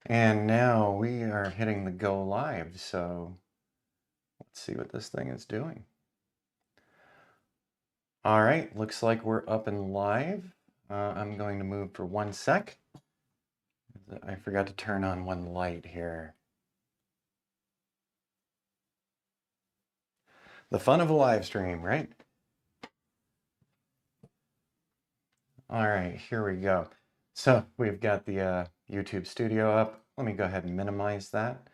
And now we are hitting the go live, so let's see what this thing is doing. All right, looks like we're up and live. I'm going to move for 1 sec. I forgot to turn on one light here. The fun of a live stream, right? All right, here we go. So we've got the YouTube studio up. Let me go ahead and minimize that.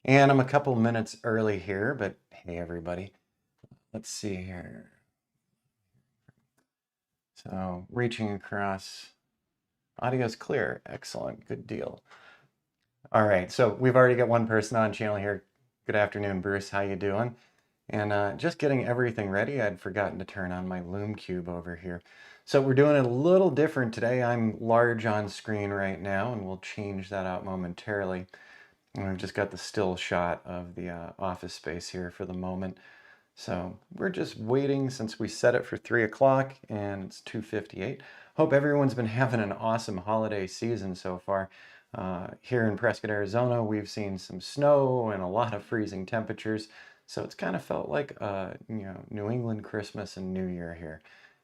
And I'm a couple minutes early here, but hey, everybody. Let's see here. So reaching across, audio's clear. Excellent, good deal. All right, so we've already got one person on channel here. Good afternoon, Bruce, how you doing? And just getting everything ready, I'd forgotten to turn on my Loom Cube over here. So we're doing it a little different today. I'm large on screen right now, and we'll change that out momentarily. And we've just got the still shot of the office space here for the moment. So we're just waiting since we set it for 3 o'clock and it's 2:58. Hope everyone's been having an awesome holiday season so far. Here in Prescott, Arizona, we've seen some snow and a lot of freezing temperatures. So it's kind of felt like New England Christmas and New Year here.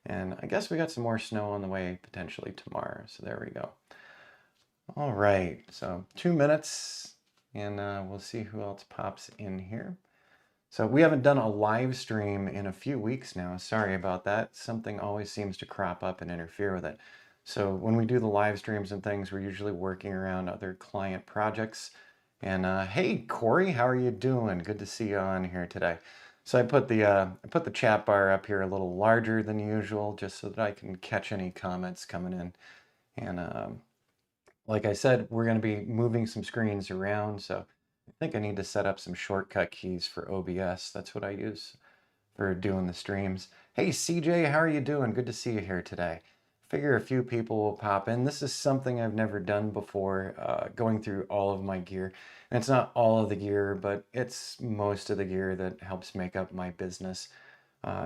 And I guess we got some more snow on the way potentially tomorrow. So there we go. All right, so 2 minutes and we'll see who else pops in here. So we haven't done a live stream in a few weeks now. Sorry about that. Something always seems to crop up and interfere with it. So when we do the live streams and things, we're usually working around other client projects. And hey, Corey, how are you doing? Good to see you on here today. So I put the chat bar up here a little larger than usual, just so that I can catch any comments coming in. And like I said, we're going to be moving some screens around, so I think I need to set up some shortcut keys for OBS. That's what I use for doing the streams. Hey, CJ, how are you doing? Good to see you here today. Figure a few people will pop in. This is something I've never done before, going through all of my gear. And it's not all of the gear, but it's most of the gear that helps make up my business.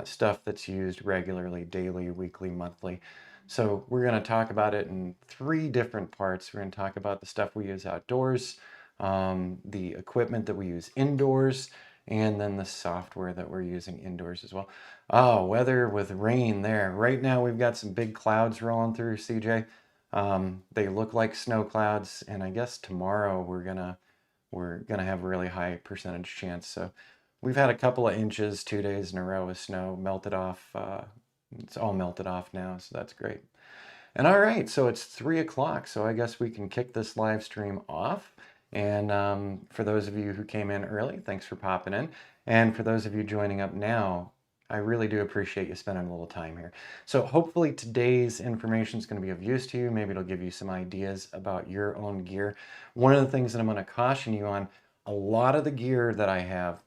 Stuff that's used regularly, daily, weekly, monthly. So we're going to talk about it in 3 different parts. We're going to talk about the stuff we use outdoors, the equipment that we use indoors, and then the software that we're using indoors as well. Oh, weather with rain there. Right now we've got some big clouds rolling through, CJ. They look like snow clouds, and I guess tomorrow we're gonna have a really high percentage chance. So we've had a couple of inches 2 days in a row of snow melted off. It's all melted off now, so that's great. And all right, so it's 3 o'clock, so I guess we can kick this live stream off. And for those of you who came in early, thanks for popping in. And for those of you joining up now, I really do appreciate you spending a little time here. So hopefully today's information is going to be of use to you. Maybe it'll give you some ideas about your own gear. One of the things that I'm going to caution you on, a lot of the gear that I have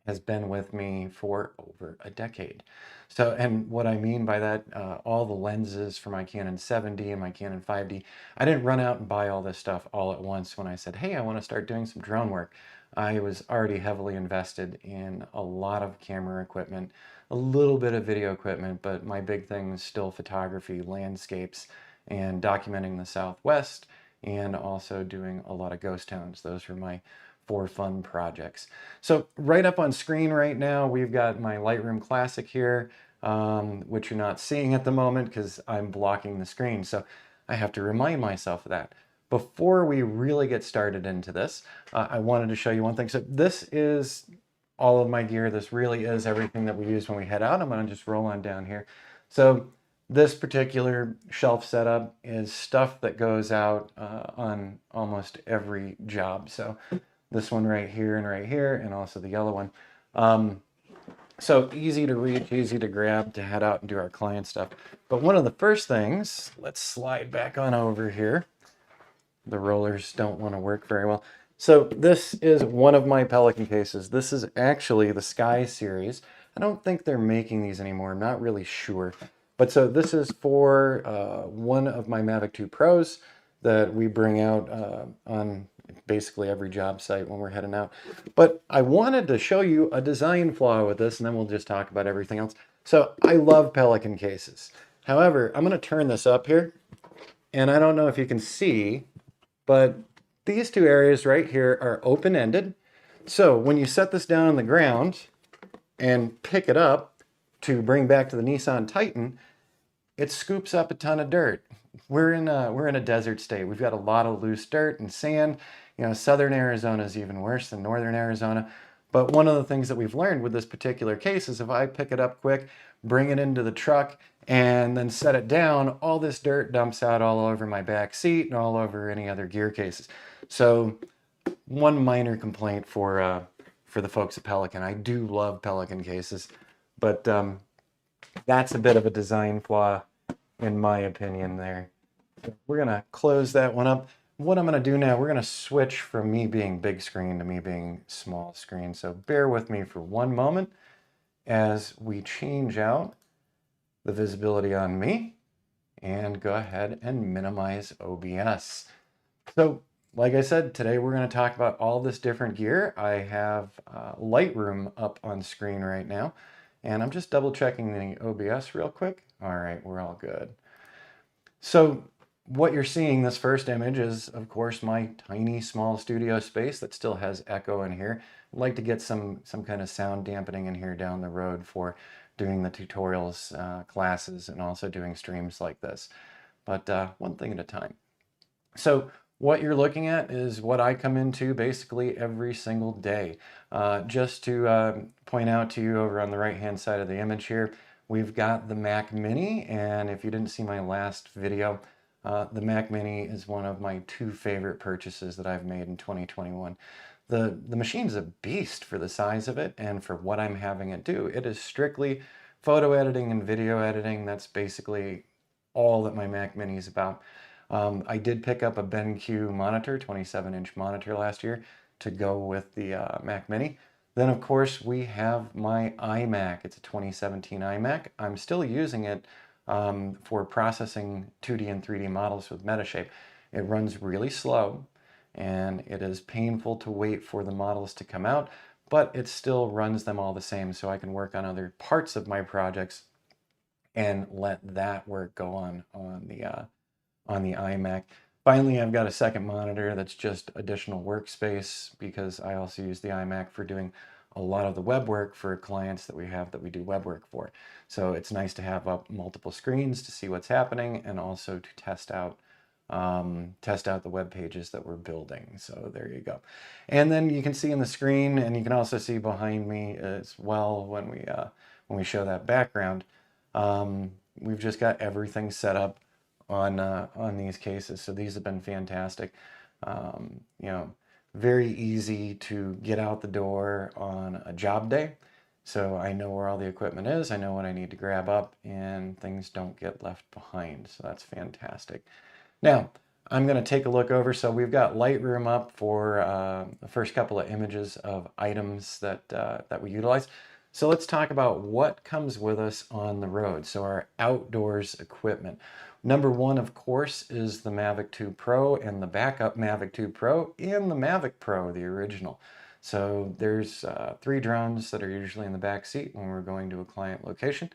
has been with me for over a decade. So, and what I mean by that, all the lenses for my Canon 7D and my Canon 5D, I didn't run out and buy all this stuff all at once when I said, hey, I want to start doing some drone work. I was already heavily invested in a lot of camera equipment, a little bit of video equipment, but my big thing was still photography, landscapes, and documenting the Southwest, and also doing a lot of ghost towns. Those were my 4 fun projects. So right up on screen right now, we've got my Lightroom Classic here, which you're not seeing at the moment because I'm blocking the screen. So I have to remind myself of that. Before we really get started into this, I wanted to show you one thing. So this is all of my gear. This really is everything that we use when we head out. I'm going to just roll on down here. So this particular shelf setup is stuff that goes out on almost every job. So this one right here, and also the yellow one. So easy to reach, easy to grab to head out and do our client stuff. But one of the first things, let's slide back on over here. The rollers don't want to work very well. So this is one of my Pelican cases. This is actually the Sky series. I don't think they're making these anymore. I'm not really sure. But so this is for one of my Mavic 2 Pros that we bring out on basically every job site when we're heading out. But I wanted to show you a design flaw with this, and then we'll just talk about everything else. So I love Pelican cases. However, I'm going to turn this up here, and I don't know if you can see, but these two areas right here are open-ended. So when you set this down on the ground and pick it up to bring back to the Nissan Titan, it scoops up a ton of dirt. We're in a desert state. We've got a lot of loose dirt and sand. You know, southern Arizona is even worse than northern Arizona. But one of the things that we've learned with this particular case is if I pick it up quick, bring it into the truck, and then set it down, all this dirt dumps out all over my back seat and all over any other gear cases. So one minor complaint for the folks at Pelican. I do love Pelican cases, but that's a bit of a design flaw in my opinion there. We're gonna close that one up. What I'm gonna do now, we're gonna switch from me being big screen to me being small screen. So bear with me for one moment as we change out the visibility on me and go ahead and minimize OBS. So like I said, today we're going to talk about all this different gear. I have Lightroom up on screen right now, and I'm just double checking the OBS real quick. All right, we're all good. So what you're seeing, this first image is, of course, my tiny small studio space that still has echo in here. I'd like to get some kind of sound dampening in here down the road for doing the tutorials, classes, and also doing streams like this. But one thing at a time. So what you're looking at is what I come into basically every single day. Just to point out to you over on the right hand side of the image here, we've got the Mac Mini, and if you didn't see my last video, the Mac Mini is one of my 2 favorite purchases that I've made in 2021. The machine's a beast for the size of it and for what I'm having it do. It is strictly photo editing and video editing. That's basically all that my Mac Mini is about. I did pick up a BenQ monitor, 27-inch monitor last year to go with the Mac Mini. Then of course we have my iMac. It's a 2017 iMac. I'm still using it for processing 2D and 3D models with Metashape. It runs really slow and it is painful to wait for the models to come out, but it still runs them all the same, so I can work on other parts of my projects and let that work go on the iMac. Finally, I've got a second monitor that's just additional workspace because I also use the iMac for doing a lot of the web work for clients that we do web work for. So it's nice to have up multiple screens to see what's happening and also to test out the web pages that we're building. So there you go. And then you can see in the screen, and you can also see behind me as well when we show that background. We've just got everything set up on these cases. So these have been fantastic. You know, very easy to get out the door on a job day. So I know where all the equipment is, I know what I need to grab up, and things don't get left behind. So that's fantastic. Now, I'm going to take a look over. So we've got Lightroom up for the first couple of images of items that we utilize. So let's talk about what comes with us on the road. So our outdoors equipment. Number one, of course, is the Mavic 2 Pro and the backup Mavic 2 Pro and the Mavic Pro, the original. So there's 3 drones that are usually in the back seat when we're going to a client location.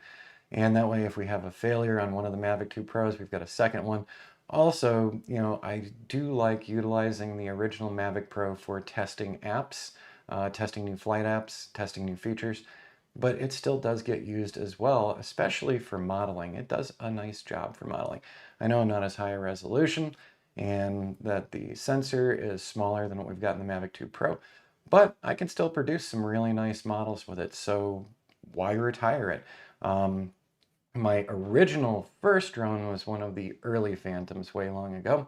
And that way, if we have a failure on one of the Mavic 2 Pros, we've got a second one. Also, you know, I do like utilizing the original Mavic Pro for testing apps, testing new flight apps, testing new features. But it still does get used as well, especially for modeling. It does a nice job for modeling. I know I'm not as high a resolution and that the sensor is smaller than what we've got in the Mavic 2 Pro, but I can still produce some really nice models with it, so why retire it? My original first drone was one of the early Phantoms way long ago,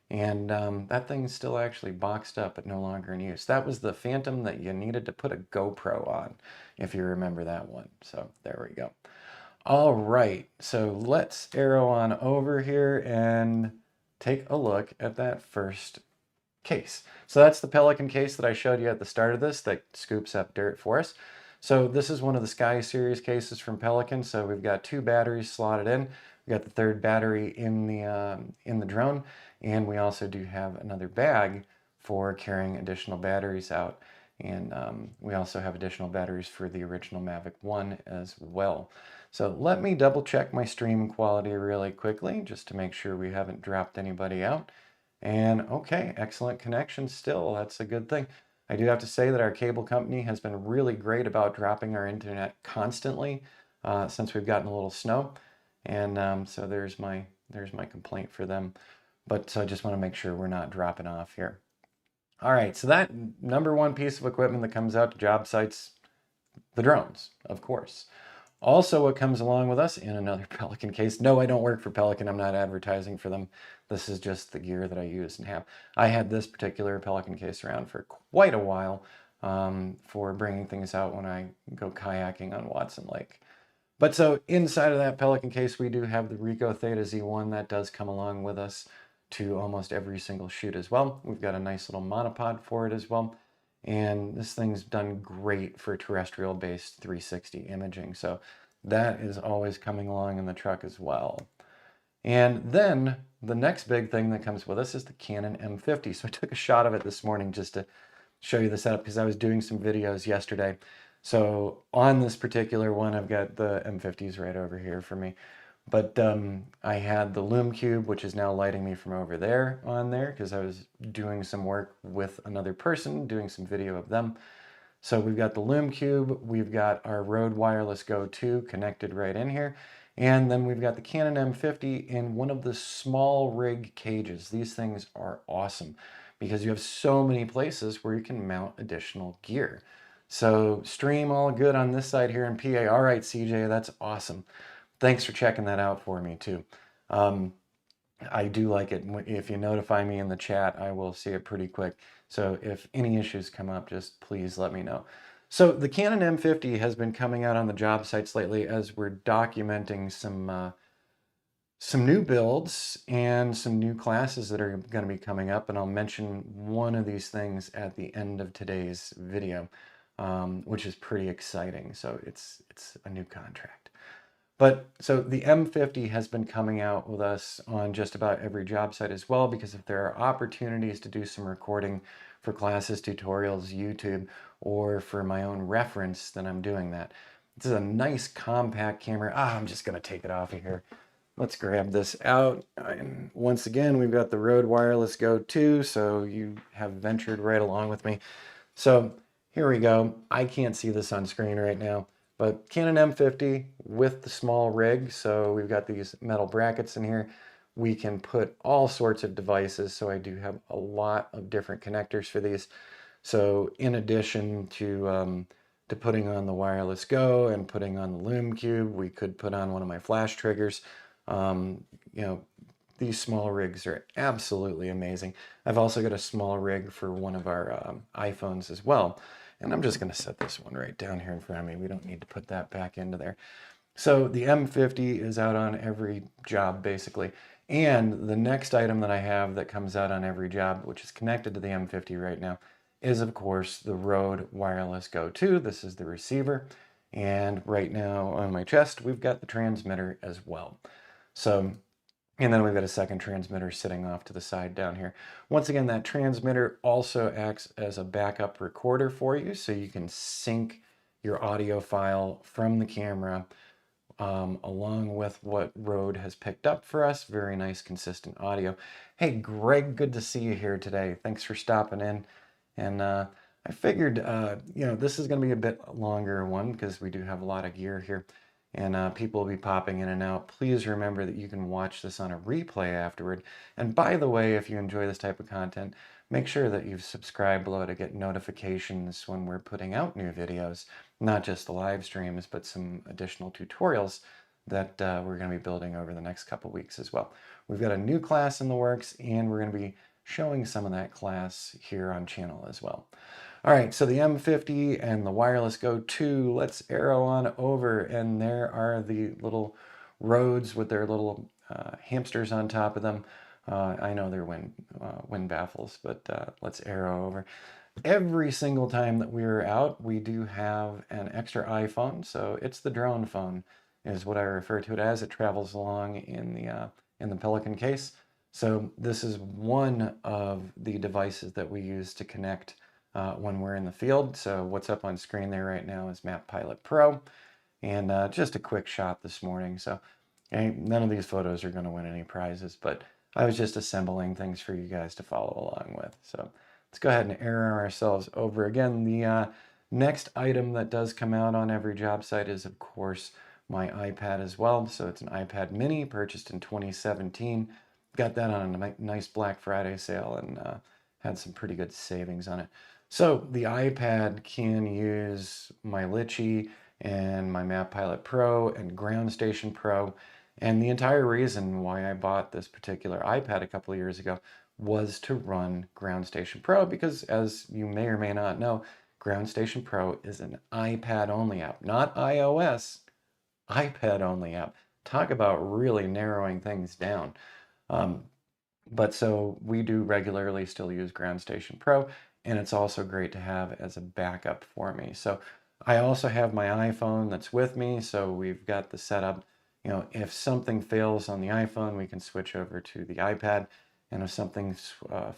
and that thing's still actually boxed up but no longer in use. That was the Phantom that you needed to put a GoPro on, if you remember that one. So there we go. All right, so let's arrow on over here and take a look at that first case. So that's the Pelican case that I showed you at the start of this that scoops up dirt for us. So this is one of the Sky Series cases from Pelican. So we've got 2 batteries slotted in. We've got the 3rd battery in the drone, and we also do have another bag for carrying additional batteries out. And we also have additional batteries for the original Mavic 1 as well. So let me double check my stream quality really quickly just to make sure we haven't dropped anybody out. And okay, excellent connection still. That's a good thing. I do have to say that our cable company has been really great about dropping our internet constantly since we've gotten a little snow. And so there's my complaint for them. But I just want to make sure we're not dropping off here. All right, so that number one piece of equipment that comes out to job sites, the drones, of course. Also, what comes along with us in another Pelican case. No, I don't work for Pelican. I'm not advertising for them. This is just the gear that I use and have. I had this particular Pelican case around for quite a while for bringing things out when I go kayaking on Watson Lake. But so inside of that Pelican case, we do have the Ricoh Theta Z1 that does come along with us to almost every single shoot as well. We've got a nice little monopod for it as well. And this thing's done great for terrestrial-based 360 imaging. So that is always coming along in the truck as well. And then the next big thing that comes with us is the Canon M50. So I took a shot of it this morning just to show you the setup because I was doing some videos yesterday. So on this particular one, I've got the M50s right over here for me. But I had the Lume Cube, which is now lighting me from over there on there because I was doing some work with another person, doing some video of them. So we've got the Lume Cube, we've got our Rode Wireless Go 2 connected right in here, and then we've got the Canon M50 in one of the small rig cages. These things are awesome because you have so many places where you can mount additional gear. So stream all good on this side here in PA. All right, CJ, that's awesome. Thanks for checking that out for me too. I do like it. If you notify me in the chat, I will see it pretty quick. So if any issues come up, just please let me know. So the Canon M50 has been coming out on the job sites lately as we're documenting some new builds and some new classes that are going to be coming up. And I'll mention one of these things at the end of today's video, which is pretty exciting. So it's a new contract. But so the M50 has been coming out with us on just about every job site as well, because if there are opportunities to do some recording for classes, tutorials, YouTube, or for my own reference, then I'm doing that. This is a nice compact camera. I'm just going to take it off of here. Let's grab this out. And once again, we've got the Rode Wireless Go 2, so you have ventured right along with me. So here we go. I can't see this on screen right now. But Canon M50 with the small rig, so we've got these metal brackets in here. We can put all sorts of devices, so I do have a lot of different connectors for these. So in addition to putting on the Wireless Go and putting on the Lume Cube, we could put on one of my flash triggers. You know, these small rigs are absolutely amazing. I've also got a small rig for one of our iPhones as well. And I'm just going to set this one right down here in front of me. We don't need to put that back into there. So the M50 is out on every job, basically. And the next item that I have that comes out on every job, which is connected to the M50 right now, is, of course, the Rode Wireless Go 2. This is the receiver. And right now on my chest, we've got the transmitter as well. So... and then we've got a second transmitter sitting off to the side down here. Once again, that transmitter also acts as a backup recorder for you, so you can sync your audio file from the camera along with what Rode has picked up for us. Very nice, consistent audio. Hey, Greg, good to see you here today. Thanks for stopping in. And I figured, you know, this is going to be a bit longer one because we do have a lot of gear here. And people will be popping in and out. Please remember that you can watch this on a replay afterward. And by the way, if you enjoy this type of content, make sure that you've subscribed below to get notifications when we're putting out new videos, not just the live streams, but some additional tutorials that we're going to be building over the next couple weeks as well. We've got a new class in the works, and we're going to be showing some of that class here on channel as well. All right, so the M50 and the Wireless Go 2, let's arrow on over, and there are the little Rodes with their little hamsters on top of them. I know they're wind baffles, but let's arrow over. Every single time that we're out, we do have an extra iPhone, so it's the drone phone is what I refer to it as. It travels along in the Pelican case. So this is one of the devices that we use to connect when we're in the field. So what's up on screen there right now is Macbook Pro, and just a quick shot this morning. So none of these photos are going to win any prizes, but I was just assembling things for you guys to follow along with. So let's go ahead and arrow ourselves over again. The next item that does come out on every job site is, of course, my iPad as well. So it's an iPad mini purchased in 2017. Got that on a nice Black Friday sale and had some pretty good savings on it. So the iPad can use my Litchi and my Map Pilot Pro and Ground Station Pro. And the entire reason why I bought this particular iPad a couple of years ago was to run Ground Station Pro because, as you may or may not know, Ground Station Pro is an iPad-only app, not iOS, iPad-only app. Talk about really narrowing things down. But so we do regularly still use Ground Station Pro, and it's also great to have as a backup for me. So I also have my iPhone that's with me, so we've got the setup. You know, if something fails on the iPhone, we can switch over to the iPad, and if something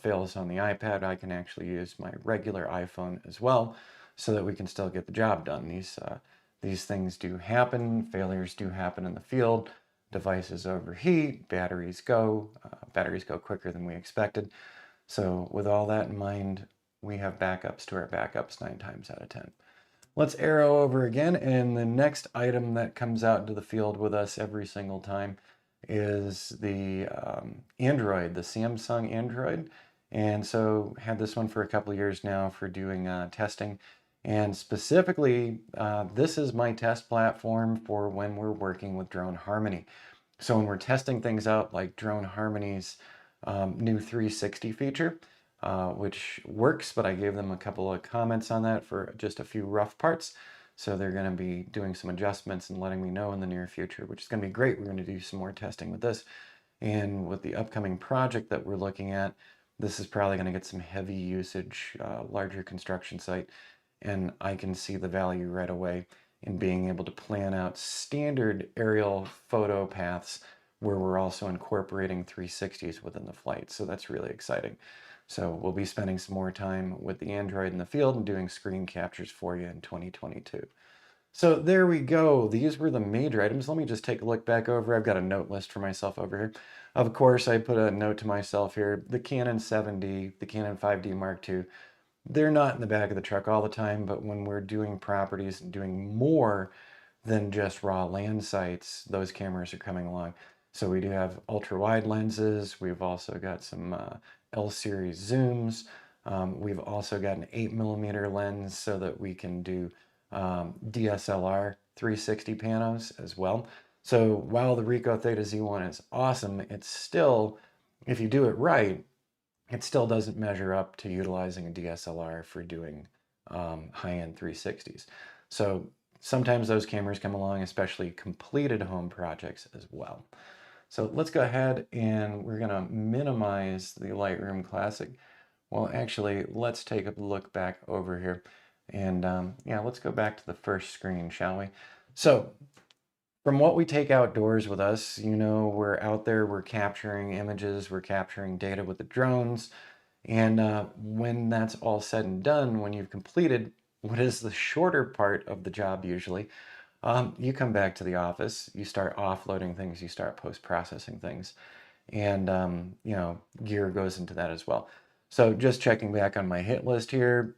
fails on the iPad, I can actually use my regular iPhone as well, so that we can still get the job done. These things do happen, failures do happen in the field. Devices overheat, batteries go quicker than we expected. So with all that in mind, we have backups to our backups 9 times out of 10. Let's arrow over again, and the next item that comes out into the field with us every single time is the Android, the Samsung Android. And so had this one for a couple of years now for doing testing. And specifically, this is my test platform for when we're working with Drone Harmony. So when we're testing things out like Drone Harmony's new 360 feature, which works, but I gave them a couple of comments on that for just a few rough parts. So they're going to be doing some adjustments and letting me know in the near future, which is going to be great. We're going to do some more testing with this. And with the upcoming project that we're looking at, this is probably going to get some heavy usage, larger construction site. And I can see the value right away in being able to plan out standard aerial photo paths where we're also incorporating 360s within the flight. So that's really exciting. So we'll be spending some more time with the Android in the field and doing screen captures for you in 2022. So there we go. These were the major items. Let me just take a look back over. I've got a note list for myself over here. Of course, I put a note to myself here. The Canon 7D, the Canon 5D Mark II, they're not in the back of the truck all the time, but when we're doing properties and doing more than just raw land sites, those cameras are coming along. So we do have ultra wide lenses. We've also got some L series zooms. We've also got an 8mm lens so that we can do DSLR 360 panos as well. So while the Ricoh Theta Z1 is awesome, it's still, if you do it right, it still doesn't measure up to utilizing a DSLR for doing high-end 360s. So sometimes those cameras come along, especially completed home projects as well. So let's go ahead and we're gonna minimize the Lightroom Classic. Well, actually, let's take a look back over here. And yeah, let's go back to the first screen, shall we? So from what we take outdoors with us, you know, we're out there, we're capturing images, we're capturing data with the drones. And when that's all said and done, when you've completed what is the shorter part of the job usually, you come back to the office, you start offloading things, you start post-processing things. And, you know, gear goes into that as well. So just checking back on my hit list here,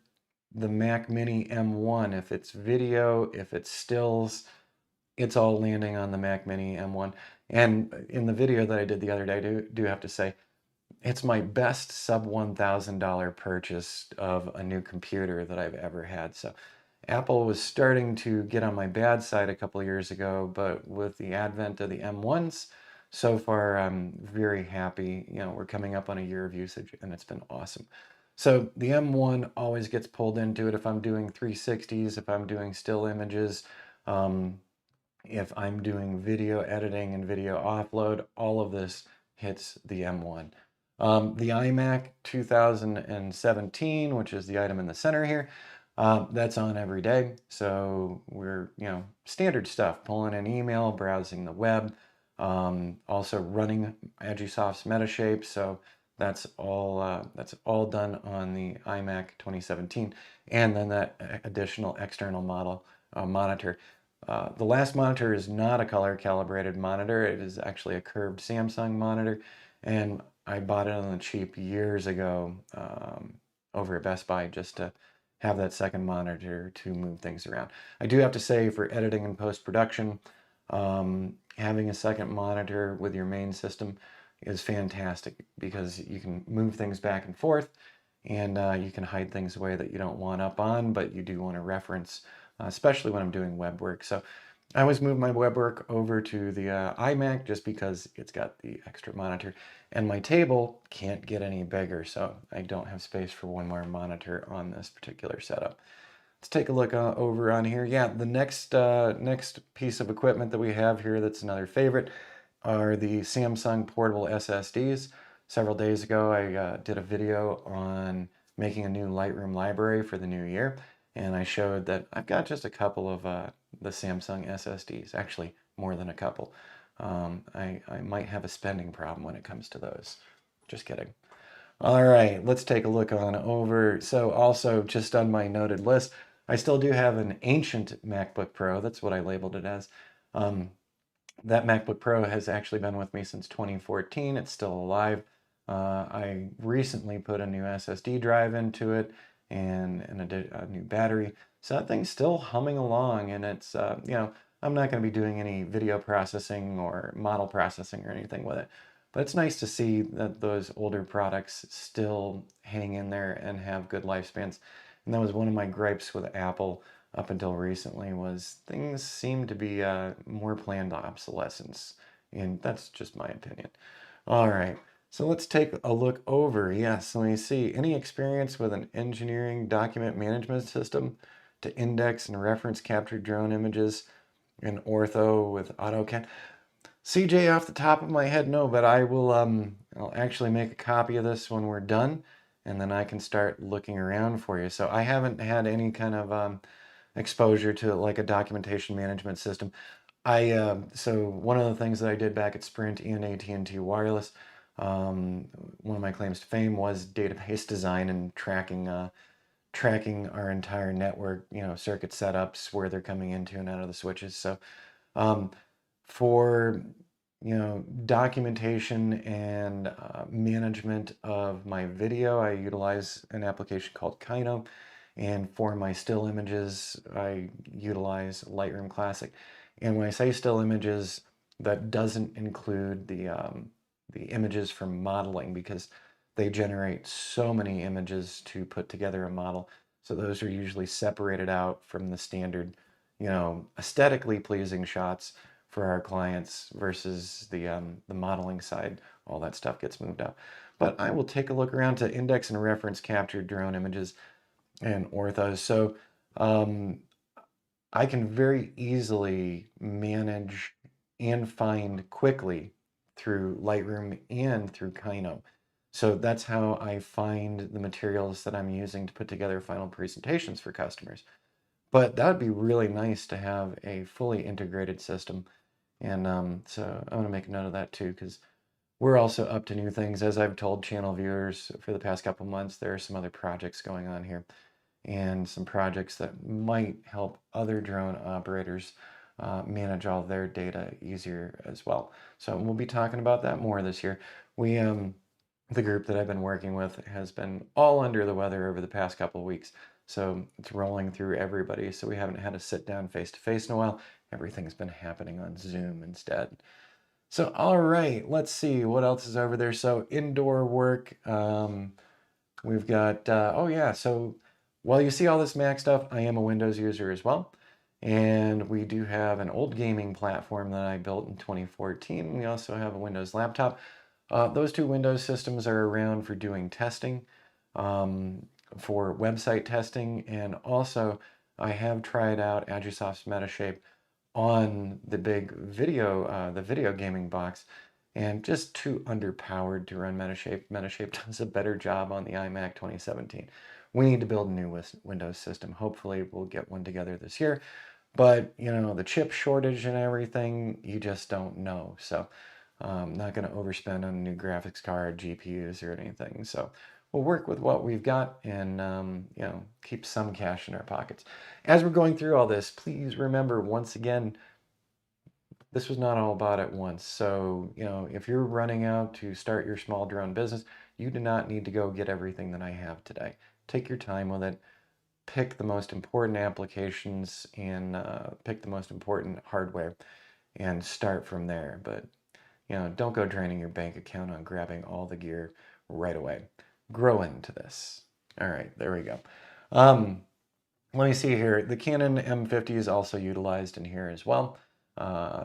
the Mac Mini M1, if it's video, if it's stills, it's all landing on the Mac Mini M1. And in the video that I did the other day, I do have to say, it's my best sub $1,000 purchase of a new computer that I've ever had. So Apple was starting to get on my bad side a couple of years ago, but with the advent of the M1s, so far I'm very happy. You know, we're coming up on a year of usage and it's been awesome. So the M1 always gets pulled into it if I'm doing 360s, if I'm doing still images, if I'm doing video editing and video offload, all of this hits the M1. The iMac 2017, which is the item in the center here, that's on every day. So we're, you know, standard stuff, pulling an email, browsing the web, also running Agisoft's Metashape. So that's all done on the iMac 2017. And then that additional external monitor. The last monitor is not a color calibrated monitor. It is actually a curved Samsung monitor. and I bought it on the cheap years ago over at Best Buy just to have that second monitor to move things around. I do have to say, for editing and post-production, having a second monitor with your main system is fantastic because you can move things back and forth, and you can hide things away that you don't want up on, but you do want to reference, especially when I'm doing web work. So I always move my web work over to the iMac just because it's got the extra monitor, and my table can't get any bigger, so I don't have space for one more monitor on this particular setup. Let's take a look over on here. Yeah, the next piece of equipment that we have here that's another favorite are the Samsung portable SSDs. Several days ago, I did a video on making a new Lightroom library for the new year, and I showed that I've got just a couple of the Samsung SSDs, actually more than a couple. I might have a spending problem when it comes to those. Just kidding. All right, let's take a look on over. So also just on my noted list, I still do have an ancient MacBook Pro. That's what I labeled it as. That MacBook Pro has actually been with me since 2014. It's still alive. I recently put a new SSD drive into it and a new battery. So that thing's still humming along, and it's, you know, I'm not going to be doing any video processing or model processing or anything with it. But it's nice to see that those older products still hang in there and have good lifespans. And that was one of my gripes with Apple up until recently, was things seem to be more planned obsolescence. And that's just my opinion. All right, so let's take a look over. Yes, let me see. Any experience with an engineering document management system to index and reference capture drone images in ortho with AutoCAD? CJ, off the top of my head, no, but I'll actually make a copy of this when we're done, and then I can start looking around for you. So I haven't had any kind of exposure to like a documentation management system. So one of the things that I did back at Sprint and AT&T Wireless, one of my claims to fame was database design and tracking our entire network, you know, circuit setups, where they're coming into and out of the switches. So for, you know, documentation and management of my video, I utilize an application called Kino. And for my still images, I utilize Lightroom Classic. And when I say still images, that doesn't include the images from modeling, because they generate so many images to put together a model. So those are usually separated out from the standard, you know, aesthetically pleasing shots for our clients versus the modeling side. All that stuff gets moved out. But I will take a look around to index and reference captured drone images and orthos. So I can very easily manage and find quickly through Lightroom and through Kino. So that's how I find the materials that I'm using to put together final presentations for customers. But that would be really nice to have a fully integrated system. And so I want to make a note of that too, because we're also up to new things. As I've told channel viewers for the past couple months, there are some other projects going on here, and some projects that might help other drone operators manage all their data easier as well. So we'll be talking about that more this year. The group that I've been working with has been all under the weather over the past couple of weeks. So it's rolling through everybody. So we haven't had to sit down face to face in a while. Everything's been happening on Zoom instead. So, all right, let's see what else is over there. So indoor work, we've got, oh yeah, so while you see all this Mac stuff, I am a Windows user as well. And we do have an old gaming platform that I built in 2014. We also have a Windows laptop. Those two Windows systems are around for doing testing, for website testing, and also I have tried out Agisoft's Metashape on the big video gaming box, and just too underpowered to run Metashape. Metashape does a better job on the iMac 2017. We need to build a new Windows system. Hopefully we'll get one together this year. But, you know, the chip shortage and everything, you just don't know. So I'm not going to overspend on a new graphics card, GPUs, or anything. So we'll work with what we've got and, you know, keep some cash in our pockets. As we're going through all this, please remember, once again, this was not all bought at once. So, you know, if you're running out to start your small drone business, you do not need to go get everything that I have today. Take your time with it. Pick the most important applications and pick the most important hardware and start from there. But, you know, don't go draining your bank account on grabbing all the gear right away. Grow into this. All right, there we go. Let me see here. The Canon M50 is also utilized in here as well.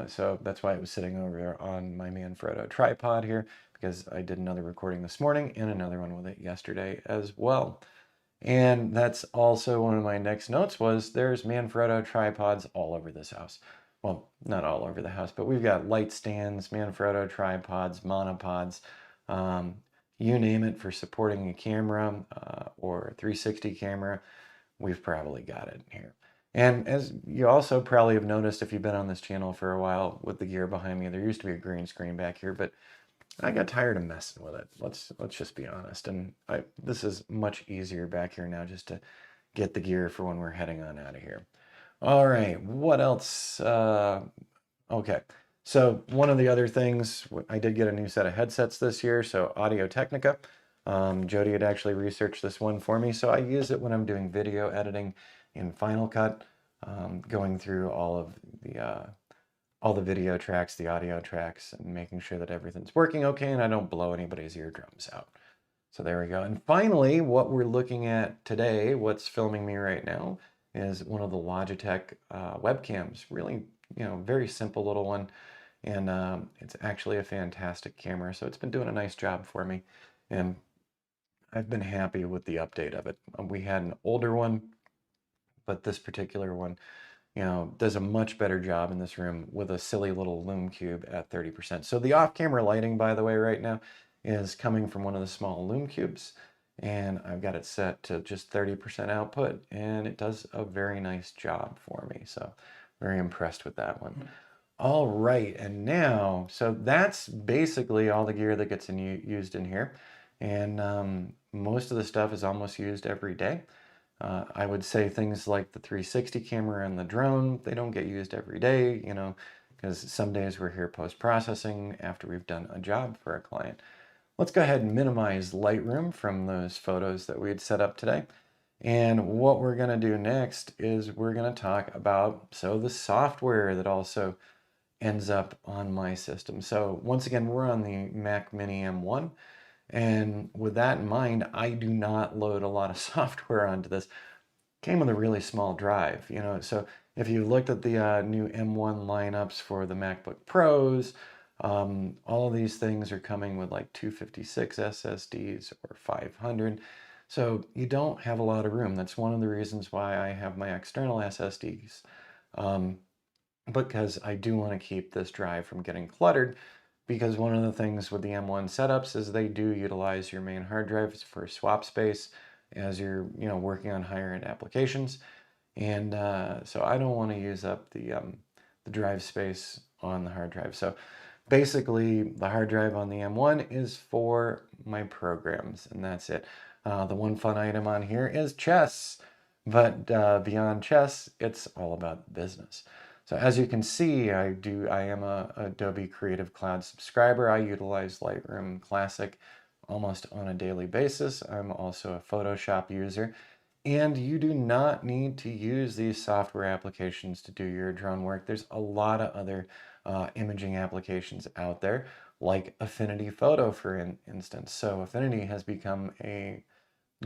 So that's why it was sitting over there on my Manfrotto tripod here, because I did another recording this morning and another one with it yesterday as well. And that's also one of my next notes was there's Manfrotto tripods all over this house. Well, not all over the house, but we've got light stands, Manfrotto tripods, monopods, you name it for supporting a camera or a 360 camera, we've probably got it here. And as you also probably have noticed if you've been on this channel for a while with the gear behind me, there used to be a green screen back here, but I got tired of messing with it. Let's just be honest. And this is much easier back here now just to get the gear for when we're heading on out of here. All right, what else? Okay, so one of the other things, I did get a new set of headsets this year, so Audio-Technica. Jody had actually researched this one for me, so I use it when I'm doing video editing in Final Cut, going through all the video tracks, the audio tracks, and making sure that everything's working okay and I don't blow anybody's eardrums out. So there we go. And finally, what we're looking at today, what's filming me right now, is one of the Logitech webcams. Really, you know, very simple little one. And it's actually a fantastic camera. So it's been doing a nice job for me. And I've been happy with the update of it. We had an older one, but this particular one, you know, does a much better job in this room with a silly little lume cube at 30%. So the off-camera lighting, by the way, right now is coming from one of the small lume cubes, and I've got it set to just 30% output, and it does a very nice job for me. So very impressed with that one. All right, and now, so that's basically all the gear that gets used in here. And most of the stuff is almost used every day. I would say things like the 360 camera and the drone, they don't get used every day, you know, because some days we're here post-processing after we've done a job for a client. Let's go ahead and minimize Lightroom from those photos that we had set up today. And what we're going to do next is we're going to talk about, the software that also ends up on my system. So once again, we're on the Mac Mini M1. And with that in mind, I do not load a lot of software onto this. Came with a really small drive, you know. So if you looked at the new M1 lineups for the MacBook Pros, all of these things are coming with like 256 SSDs or 500. So you don't have a lot of room. That's one of the reasons why I have my external SSDs. Because I do want to keep this drive from getting cluttered, because one of the things with the M1 setups is they do utilize your main hard drives for swap space as you're, you know, working on higher end applications. And so I don't want to use up the drive space on the hard drive. So basically the hard drive on the M1 is for my programs, and that's it. The one fun item on here is chess, but beyond chess, it's all about business. So as you can see, I am a Adobe Creative Cloud subscriber. I utilize Lightroom Classic almost on a daily basis. I'm also a Photoshop user. And you do not need to use these software applications to do your drone work. There's a lot of other imaging applications out there, like Affinity Photo, for instance. So Affinity has become a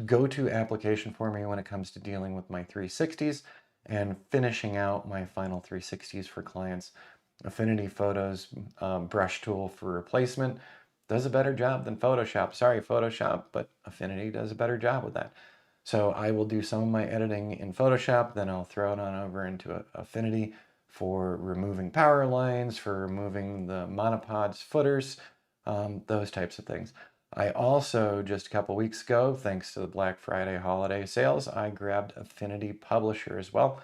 go-to application for me when it comes to dealing with my 360s and finishing out my final 360s for clients. Affinity Photo's brush tool for replacement does a better job than Photoshop. Sorry, Photoshop, but Affinity does a better job with that. So I will do some of my editing in Photoshop, then I'll throw it on over into Affinity for removing power lines, for removing the monopods, footers, those types of things. I also, just a couple weeks ago, thanks to the Black Friday holiday sales, I grabbed Affinity Publisher as well,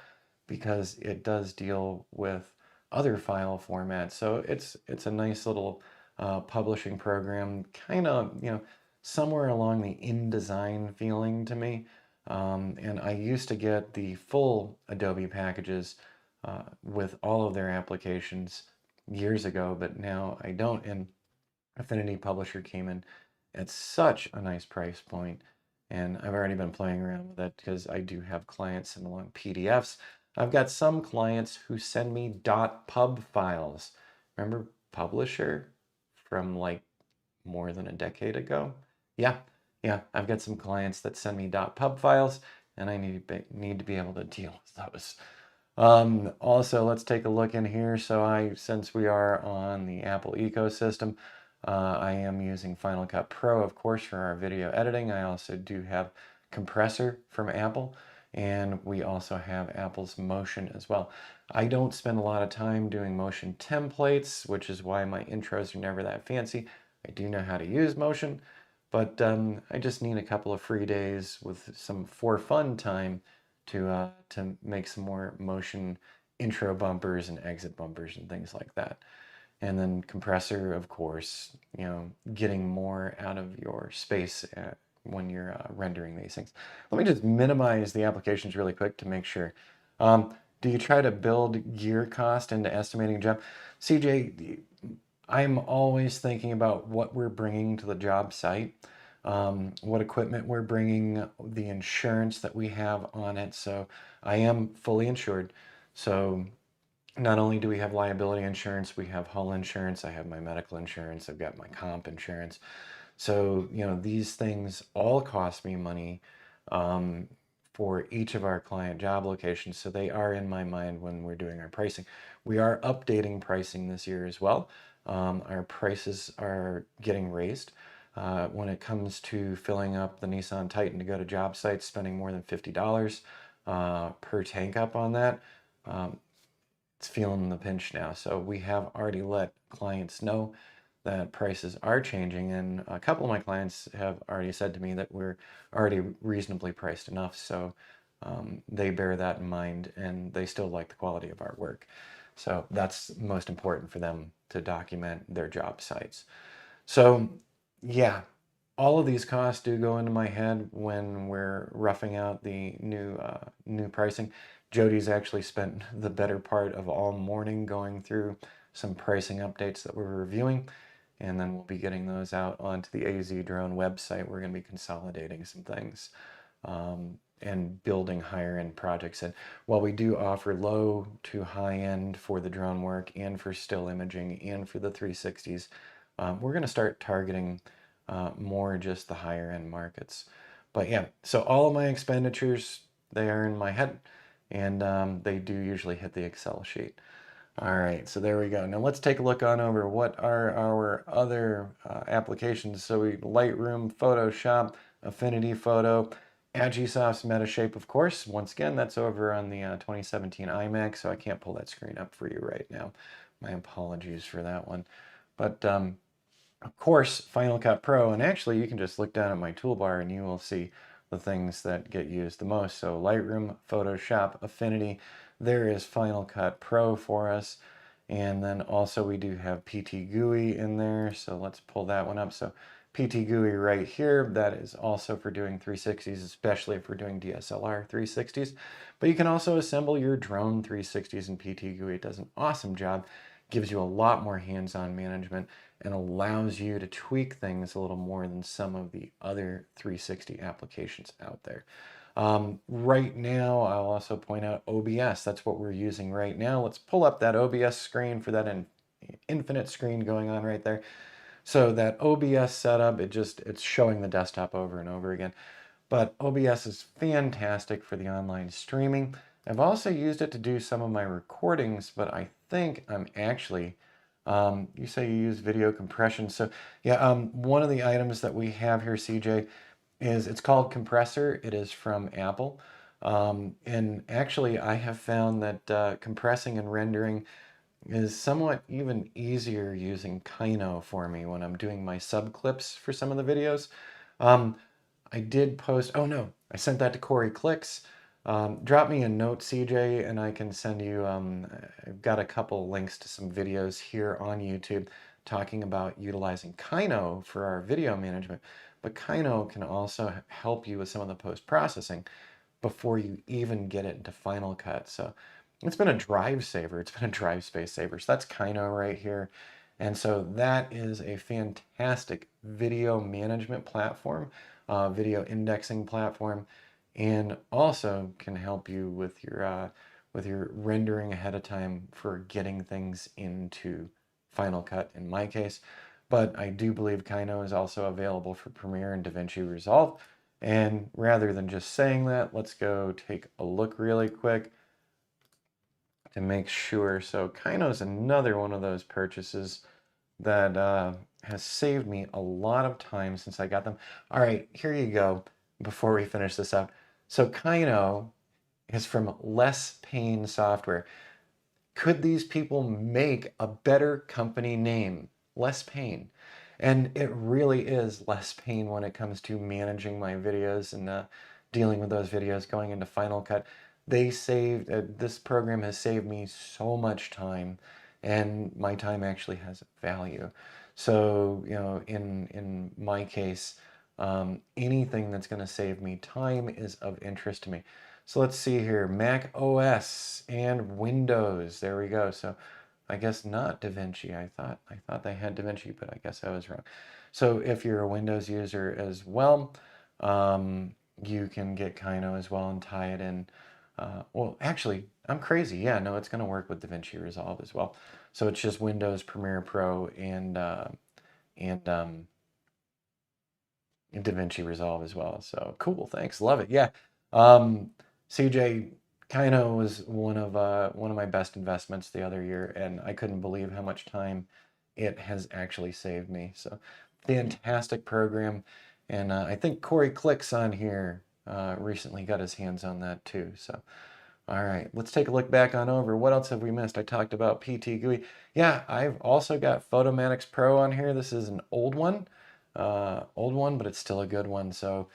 because it does deal with other file formats. So it's a nice little publishing program, kind of, you know, somewhere along the InDesign feeling to me. And I used to get the full Adobe packages with all of their applications years ago, but now I don't. And Affinity Publisher came in at such a nice price point, and I've already been playing around with it because I do have clients send along PDFs. I've got some clients who send me .pub files. Remember Publisher from like more than a decade ago? Yeah, I've got some clients that send me .pub files, and I need to be able to deal with those. Also, let's take a look in here. So since we are on the Apple ecosystem, I am using Final Cut Pro, of course, for our video editing. I also do have Compressor from Apple, and we also have Apple's Motion as well. I don't spend a lot of time doing Motion templates, which is why my intros are never that fancy. I do know how to use Motion, but I just need a couple of free days with some for fun time to make some more Motion intro bumpers and exit bumpers and things like that. And then Compressor, of course, getting more out of your space when you're rendering these things. Let me just minimize the applications really quick to make sure. Do you try to build gear cost into estimating a job? CJ, I'm always thinking about what we're bringing to the job site, what equipment we're bringing, the insurance that we have on it. So I am fully insured. So not only do we have liability insurance, we have hull insurance, I have my medical insurance, I've got my comp insurance. So, these things all cost me money for each of our client job locations. So they are in my mind when we're doing our pricing. We are updating pricing this year as well. Our prices are getting raised. When it comes to filling up the Nissan Titan to go to job sites, spending more than $50 per tank up on that, it's feeling the pinch now. So we have already let clients know that prices are changing, and a couple of my clients have already said to me that we're already reasonably priced enough. So they bear that in mind, and they still like the quality of our work. So that's most important for them to document their job sites. So yeah, all of these costs do go into my head when we're roughing out the new pricing. Jody's actually spent the better part of all morning going through some pricing updates that we're reviewing, and then we'll be getting those out onto the AZ Drone website. We're going to be consolidating some things and building higher end projects. And while we do offer low to high end for the drone work and for still imaging and for the 360s, we're going to start targeting more just the higher end markets. But yeah, so all of my expenditures, they are in my head, and they do usually hit the Excel sheet. All right, so there we go. Now let's take a look on over what are our other applications. So Lightroom, Photoshop, Affinity Photo, Agisoft's Metashape, of course. Once again, that's over on the 2017 iMac, so I can't pull that screen up for you right now. My apologies for that one. But of course, Final Cut Pro, and actually you can just look down at my toolbar and you will see the things that get used the most. So Lightroom, Photoshop, Affinity, there is Final Cut Pro for us. And then also we do have PT GUI in there, so let's pull that one up. So PT GUI right here, that is also for doing 360s, especially if we're doing DSLR 360s. But you can also assemble your drone 360s in PT GUI. It does an awesome job, gives you a lot more hands-on management, and allows you to tweak things a little more than some of the other 360 applications out there. Right now, I'll also point out OBS. That's what we're using right now. Let's pull up that OBS screen for that infinite screen going on right there. So that OBS setup, it's showing the desktop over and over again. But OBS is fantastic for the online streaming. I've also used it to do some of my recordings, but I think I'm actually, you say you use video compression. So yeah, one of the items that we have here, CJ, is it's called Compressor. It is from Apple. And actually I have found that compressing and rendering is somewhat even easier using Kino for me when I'm doing my sub clips for some of the videos. I did post, oh no, I sent that to Corey Clicks. Drop me a note, CJ, and I can send you, I've got a couple links to some videos here on YouTube talking about utilizing Kino for our video management. But Kino can also help you with some of the post-processing before you even get it into Final Cut. So it's been a drive saver. It's been a drive space saver. So that's Kino right here. And so that is a fantastic video management platform, video indexing platform, and also can help you with your rendering ahead of time for getting things into Final Cut in my case. But I do believe Kino is also available for Premiere and DaVinci Resolve. And rather than just saying that, let's go take a look really quick to make sure. So Kino is another one of those purchases that has saved me a lot of time since I got them. All right, here you go before we finish this up. So Kino is from Less Pain Software. Could these people make a better company name? Less pain. And it really is less pain when it comes to managing my videos and dealing with those videos going into Final Cut. This program has saved me so much time, and my time actually has value. So, in my case, anything that's going to save me time is of interest to me. So let's see here, Mac OS and Windows. There we go. So I guess not DaVinci. I thought they had DaVinci, but I guess I was wrong. So if you're a Windows user as well, you can get Kino as well and tie it in. Well, actually, I'm crazy. Yeah, no, it's going to work with DaVinci Resolve as well. So it's just Windows, Premiere Pro, and DaVinci Resolve as well. So cool, thanks, love it. Yeah, CJ, Kino was one of my best investments the other year, and I couldn't believe how much time it has actually saved me. So fantastic program, and I think Corey Clicks on here recently got his hands on that too. So. All right, let's take a look back on over. What else have we missed? I talked about PT GUI. Yeah, I've also got Photomatix Pro on here. This is an old one, but it's still a good one. So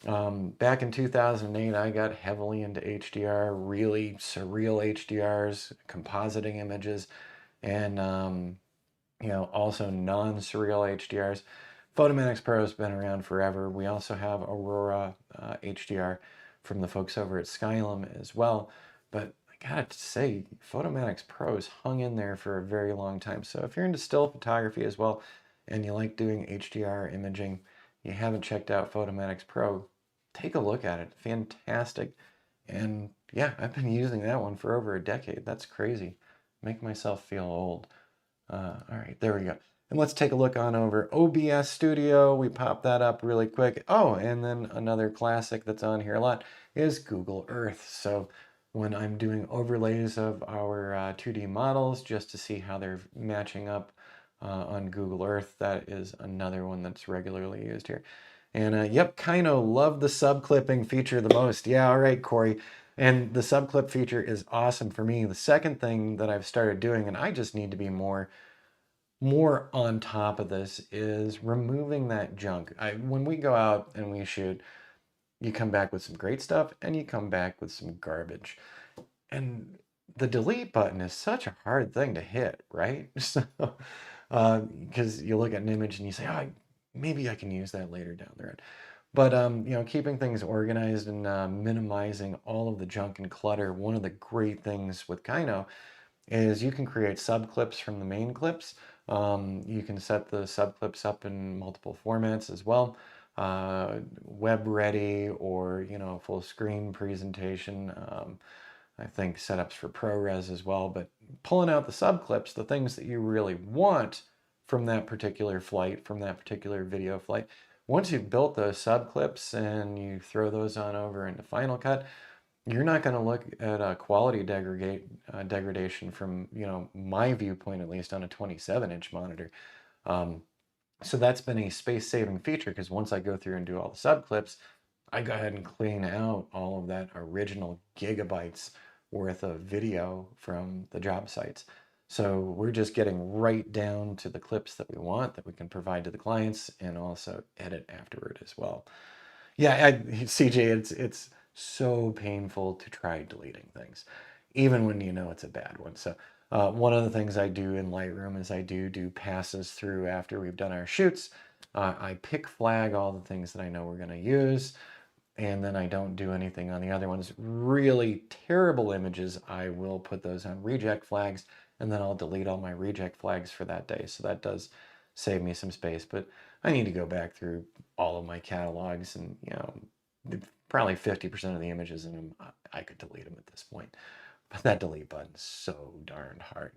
back in 2008, I got heavily into HDR, really surreal HDRs, compositing images, and also non-surreal HDRs. Photomatix Pro has been around forever. We also have Aurora HDR from the folks over at Skylum as well. But I gotta say, Photomatix Pro's hung in there for a very long time. So if you're into still photography as well, and you like doing HDR imaging, you haven't checked out Photomatix Pro, take a look at it. Fantastic. And yeah, I've been using that one for over a decade. That's crazy. Make myself feel old. All right, there we go. And let's take a look on over OBS Studio. We pop that up really quick. Oh, and then another classic that's on here a lot is Google Earth. So when I'm doing overlays of our 2D models just to see how they're matching up on Google Earth, that is another one that's regularly used here. And yep, Kino, love the subclipping feature the most. Yeah, all right, Corey. And the subclip feature is awesome for me. The second thing that I've started doing, and I just need to be more on top of this, is removing that junk. When we go out and we shoot, you come back with some great stuff and you come back with some garbage. And the delete button is such a hard thing to hit, right? So, because you look at an image and you say, oh, maybe I can use that later down the road. But keeping things organized and minimizing all of the junk and clutter, one of the great things with Kino is you can create subclips from the main clips. You can set the subclips up in multiple formats as well. Web ready or, full screen presentation. I think setups for ProRes as well, but pulling out the subclips, the things that you really want from that particular flight, from that particular video flight. Once you've built those subclips and you throw those on over into Final Cut, you're not going to look at a quality degradation from, my viewpoint, at least on a 27-inch monitor. So that's been a space-saving feature because once I go through and do all the subclips, I go ahead and clean out all of that original gigabytes worth of video from the job sites. So we're just getting right down to the clips that we want that we can provide to the clients and also edit afterward as well. Yeah, CJ, it's so painful to try deleting things, even when you know it's a bad one. So one of the things I do in Lightroom is I do passes through after we've done our shoots. I pick flag all the things that I know we're going to use. and then I don't do anything on the other ones. Really terrible images, I will put those on reject flags, and then I'll delete all my reject flags for that day. So that does save me some space, but I need to go back through all of my catalogs, and probably 50% of the images in them, I could delete them at this point. But that delete button's so darn hard.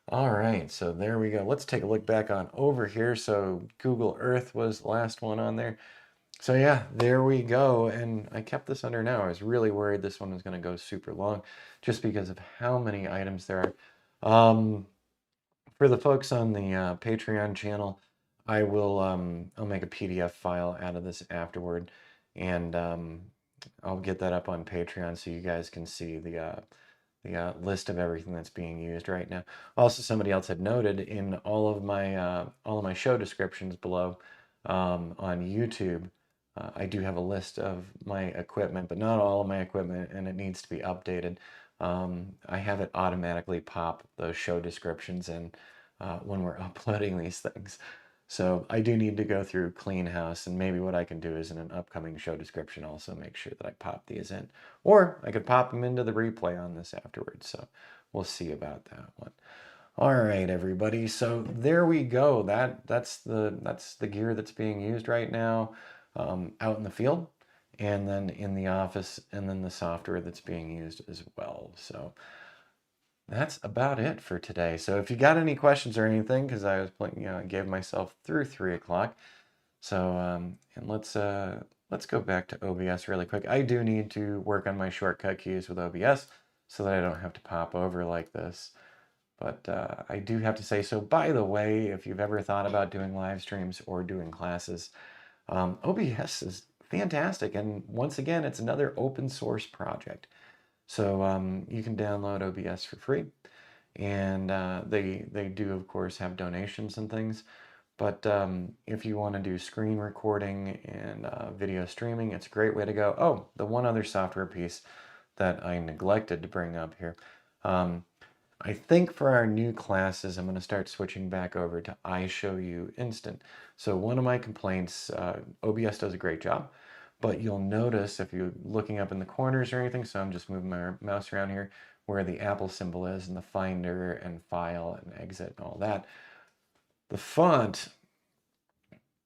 All right, so there we go. Let's take a look back on over here. So Google Earth was the last one on there. So yeah, there we go. And I kept this under an hour. I was really worried this one was going to go super long just because of how many items there are. For the folks on the Patreon channel, I'll make a PDF file out of this afterward, and I'll get that up on Patreon so you guys can see the list of everything that's being used right now. Also, somebody else had noted in all of my show descriptions below on YouTube, I do have a list of my equipment, but not all of my equipment, and it needs to be updated. I have it automatically pop those show descriptions in when we're uploading these things. So I do need to go through clean house, and maybe what I can do is in an upcoming show description also make sure that I pop these in. Or I could pop them into the replay on this afterwards, so we'll see about that one. All right, everybody, so there we go. That's the gear that's being used right now out in the field, and then in the office, and then the software that's being used as well. So that's about it for today. So if you got any questions or anything, because I was playing, I gave myself through 3 o'clock. So and let's go back to OBS really quick. I do need to work on my shortcut keys with OBS so that I don't have to pop over like this. But I do have to say, so by the way, if you've ever thought about doing live streams or doing classes, OBS is fantastic. And once again, it's another open source project. So you can download OBS for free, and they do, of course, have donations and things. But if you want to do screen recording and video streaming, it's a great way to go. Oh, the one other software piece that I neglected to bring up here. I think for our new classes, I'm going to start switching back over to iShowU Instant. So one of my complaints, OBS does a great job, but you'll notice if you're looking up in the corners or anything, so I'm just moving my mouse around here, where the Apple symbol is and the Finder and File and Exit and all that, the font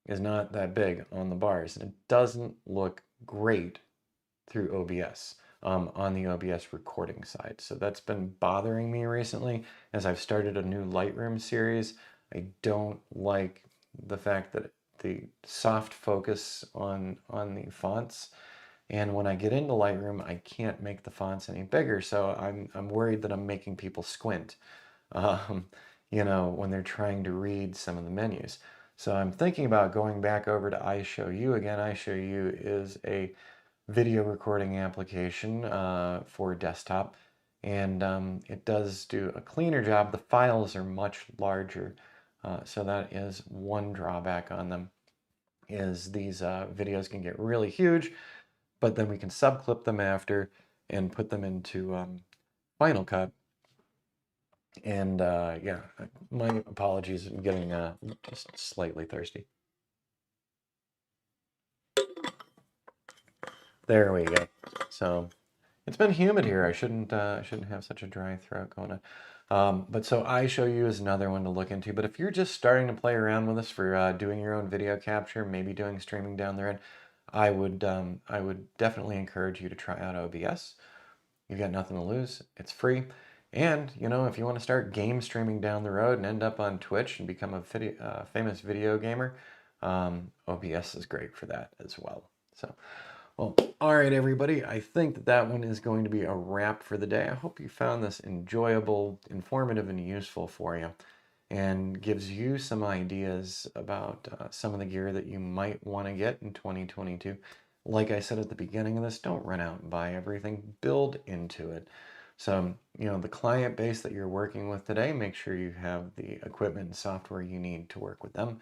is not that big on the bars, and it doesn't look great through OBS. On the OBS recording side. So that's been bothering me recently as I've started a new Lightroom series. I don't like the fact that the soft focus on the fonts, and when I get into Lightroom, I can't make the fonts any bigger. So I'm worried that I'm making people squint, when they're trying to read some of the menus. So I'm thinking about going back over to iShowU again. iShowU is a video recording application for desktop, and it does do a cleaner job. The files are much larger, so that is one drawback on them, is these videos can get really huge, but then we can subclip them after and put them into Final Cut. And yeah, my apologies, I'm getting just slightly thirsty. There we go. So it's been humid here. I shouldn't have such a dry throat going on. But so iShowU is another one to look into. But if you're just starting to play around with this for doing your own video capture, maybe doing streaming down the road, I would definitely encourage you to try out OBS. You've got nothing to lose. It's free. And, if you want to start game streaming down the road and end up on Twitch and become a famous video gamer, OBS is great for that as well. So. Well, all right, everybody. I think that one is going to be a wrap for the day. I hope you found this enjoyable, informative, and useful for you, and gives you some ideas about some of the gear that you might want to get in 2022. Like I said at the beginning of this, don't run out and buy everything. Build into it. So, the client base that you're working with today, make sure you have the equipment and software you need to work with them.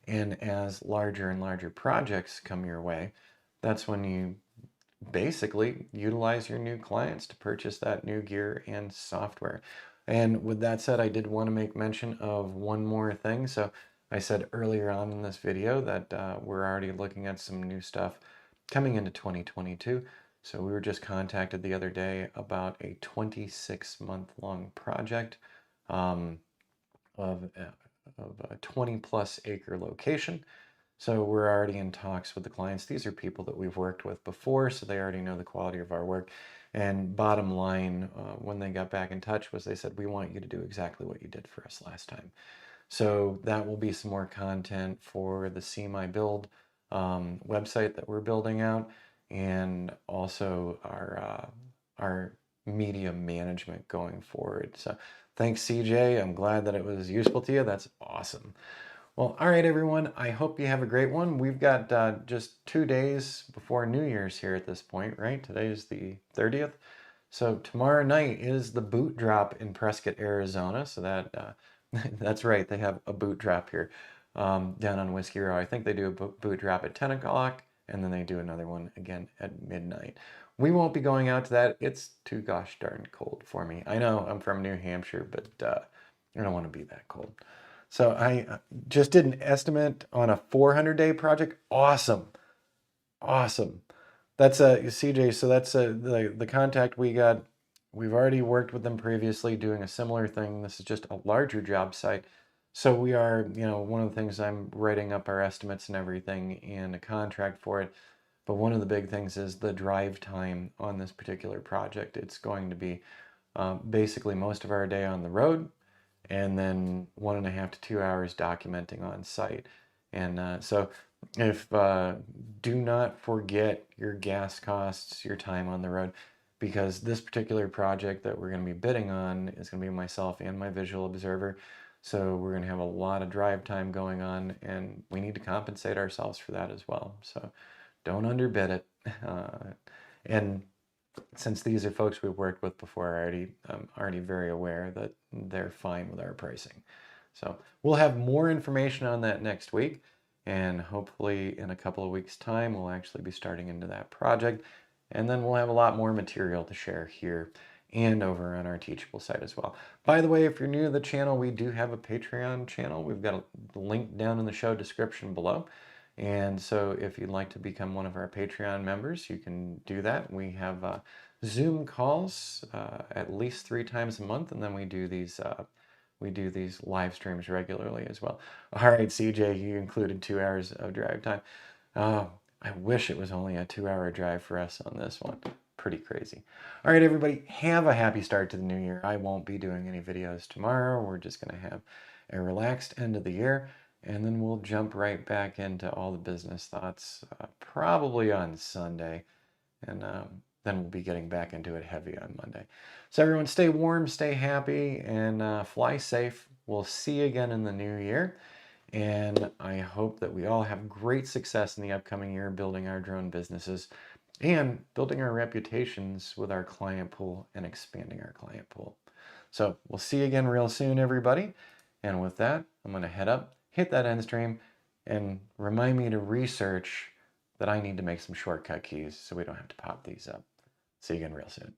And as larger and larger projects come your way, that's when you basically utilize your new clients to purchase that new gear and software. And with that said, I did want to make mention of one more thing. So I said earlier on in this video that we're already looking at some new stuff coming into 2022. So we were just contacted the other day about a 26-month-long project of a 20-plus acre location. So we're already in talks with the clients. These are people that we've worked with before, so they already know the quality of our work. And bottom line, when they got back in touch was they said, we want you to do exactly what you did for us last time. So that will be some more content for the See My Build website that we're building out, and also our media management going forward. So thanks, CJ. I'm glad that it was useful to you. That's awesome. Well, all right, everyone. I hope you have a great one. We've got just 2 days before New Year's here at this point, right? Today's the 30th. So tomorrow night is the boot drop in Prescott, Arizona. So that that's right. They have a boot drop here down on Whiskey Row. I think they do a boot drop at 10 o'clock, and then they do another one again at midnight. We won't be going out to that. It's too gosh darn cold for me. I know I'm from New Hampshire, but I don't want to be that cold. So I just did an estimate on a 400-day project. Awesome. Awesome. That's CJ. So that's the contact we got. We've already worked with them previously doing a similar thing. This is just a larger job site. So we are, one of the things, I'm writing up our estimates and everything and a contract for it. But one of the big things is the drive time on this particular project. It's going to be basically most of our day on the road, and then 1.5 to 2 hours documenting on site. And so if do not forget your gas costs, your time on the road, because this particular project that we're going to be bidding on is going to be myself and my visual observer. So we're going to have a lot of drive time going on, and we need to compensate ourselves for that as well. So don't underbid it. And since these are folks we've worked with before, I'm already very aware that they're fine with our pricing. So we'll have more information on that next week, and hopefully in a couple of weeks' time, we'll actually be starting into that project, and then we'll have a lot more material to share here and over on our Teachable site as well. By the way, if you're new to the channel, we do have a Patreon channel. We've got a link down in the show description below. And so if you'd like to become one of our Patreon members, you can do that. We have Zoom calls at least 3 times a month, and then we do these live streams regularly as well. All right, CJ, you included 2 hours of drive time. I wish it was only a 2-hour drive for us on this one. Pretty crazy. All right, everybody, have a happy start to the new year. I won't be doing any videos tomorrow. We're just going to have a relaxed end of the year. And then we'll jump right back into all the business thoughts, probably on Sunday. And then we'll be getting back into it heavy on Monday. So everyone, stay warm, stay happy, and fly safe. We'll see you again in the new year. And I hope that we all have great success in the upcoming year building our drone businesses and building our reputations with our client pool and expanding our client pool. So we'll see you again real soon, everybody. And with that, I'm going to head up, hit that end stream, and remind me to research that I need to make some shortcut keys so we don't have to pop these up. See you again real soon.